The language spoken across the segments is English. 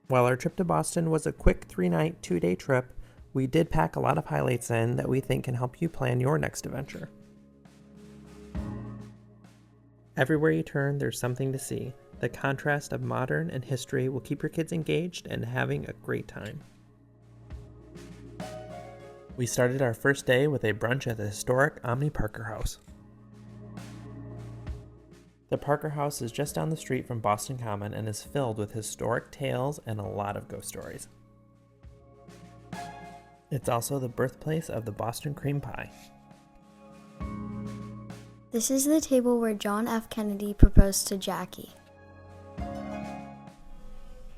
While our trip to Boston was a quick 3-night, 2-day trip, we did pack a lot of highlights in that we think can help you plan your next adventure. Everywhere you turn, there's something to see. The contrast of modern and history will keep your kids engaged and having a great time. We started our first day with a brunch at the historic Omni Parker House. The Parker House is just down the street from Boston Common and is filled with historic tales and a lot of ghost stories. It's also the birthplace of the Boston cream pie. This is the table where John F. Kennedy proposed to Jackie.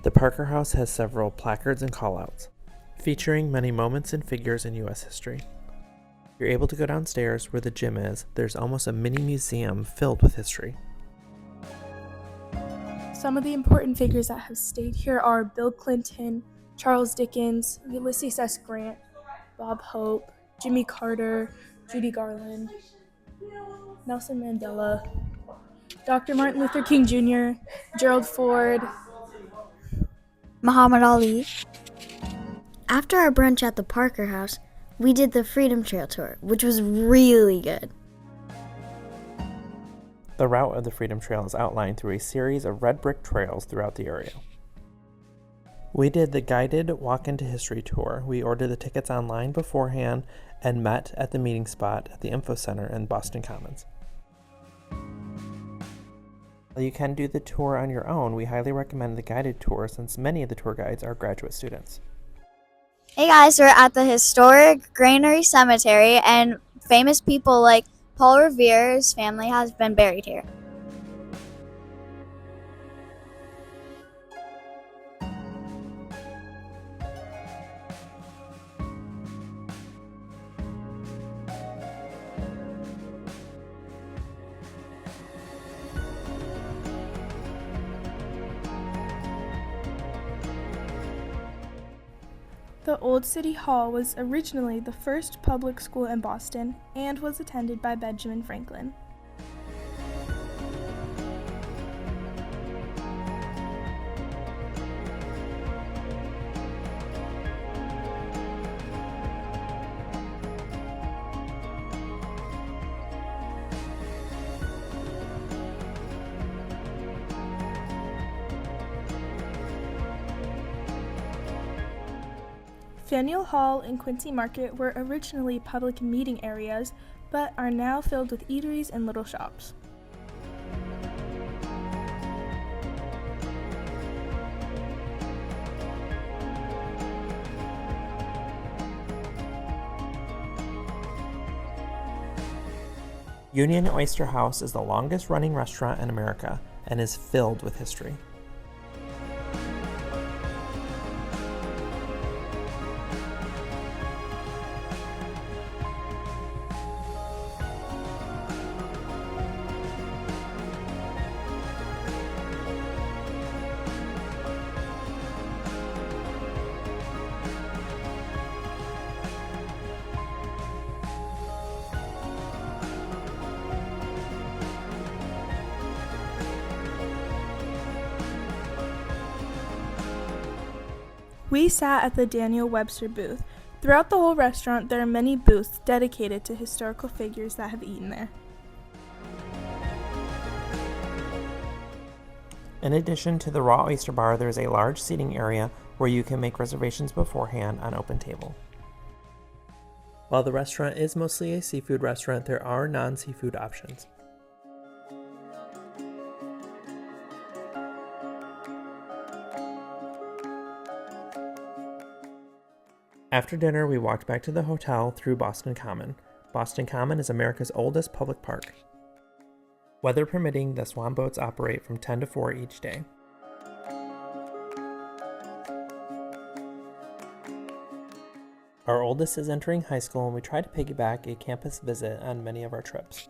The Parker House has several placards and callouts, featuring many moments and figures in U.S. history. You're able to go downstairs where the gym is. There's almost a mini museum filled with history. Some of the important figures that have stayed here are Bill Clinton, Charles Dickens, Ulysses S. Grant, Bob Hope, Jimmy Carter, Judy Garland, Nelson Mandela, Dr. Martin Luther King Jr., Gerald Ford, Muhammad Ali. After our brunch at the Parker House, we did the Freedom Trail tour, which was really good. The route of the Freedom Trail is outlined through a series of red brick trails throughout the area. We did the guided Walk into History tour. We ordered the tickets online beforehand and met at the meeting spot at the Info Center in Boston Commons. While you can do the tour on your own, we highly recommend the guided tour since many of the tour guides are graduate students. Hey guys, we're at the historic Granary Cemetery, and famous people like Paul Revere's family has been buried here. The Old City Hall was originally the first public school in Boston and was attended by Benjamin Franklin. Faneuil Hall and Quincy Market were originally public meeting areas, but are now filled with eateries and little shops. Union Oyster House is the longest running restaurant in America and is filled with history. We sat at the Daniel Webster booth. Throughout the whole restaurant, there are many booths dedicated to historical figures that have eaten there. In addition to the raw oyster bar, there is a large seating area where you can make reservations beforehand on OpenTable. While the restaurant is mostly a seafood restaurant, there are non-seafood options. After dinner, we walked back to the hotel through Boston Common. Boston Common is America's oldest public park. Weather permitting, the swan boats operate from 10 to 4 each day. Our oldest is entering high school, and we try to piggyback a campus visit on many of our trips.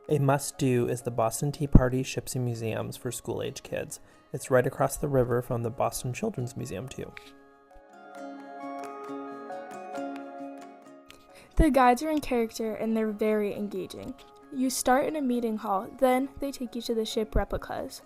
A must-do is the Boston Tea Party Ships and Museums for school-age kids. It's right across the river from the Boston Children's Museum, too. The guides are in character and they're very engaging. You start in a meeting hall, then they take you to the ship replicas.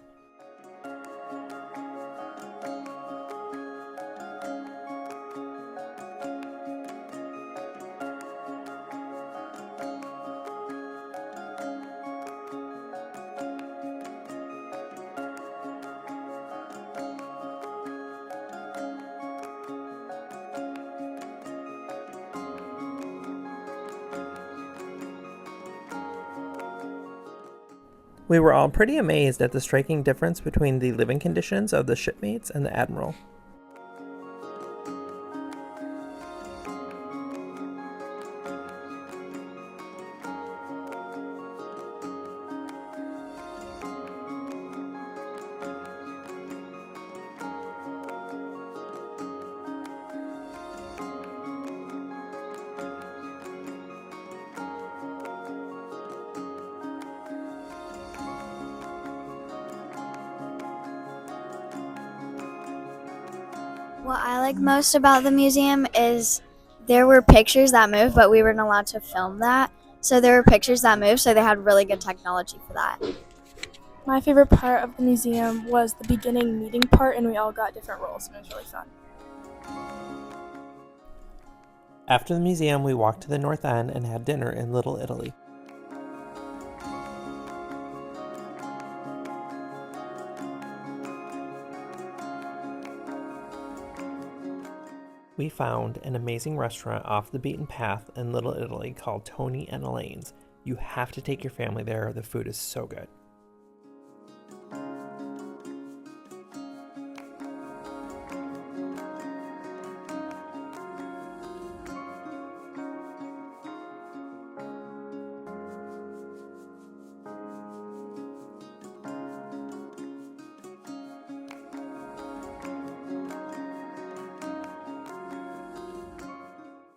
We were all pretty amazed at the striking difference between the living conditions of the shipmates and the Admiral. What I like most about the museum is there were pictures that moved, but we weren't allowed to film that. So there were pictures that moved, so they had really good technology for that. My favorite part of the museum was the beginning meeting part, and we all got different roles, and it was really fun. After the museum, we walked to the North End and had dinner in Little Italy. We found an amazing restaurant off the beaten path in Little Italy called Tony and Elaine's. You have to take your family there. The food is so good.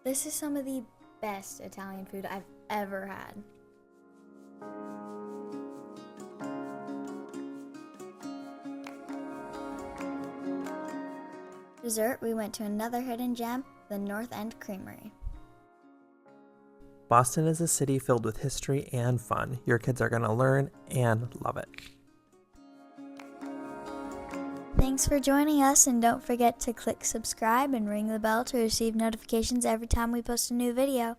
This is some of the best Italian food I've ever had. Dessert, we went to another hidden gem, the North End Creamery. Boston is a city filled with history and fun. Your kids are going to learn and love it. Thanks for joining us, and don't forget to click subscribe and ring the bell to receive notifications every time we post a new video.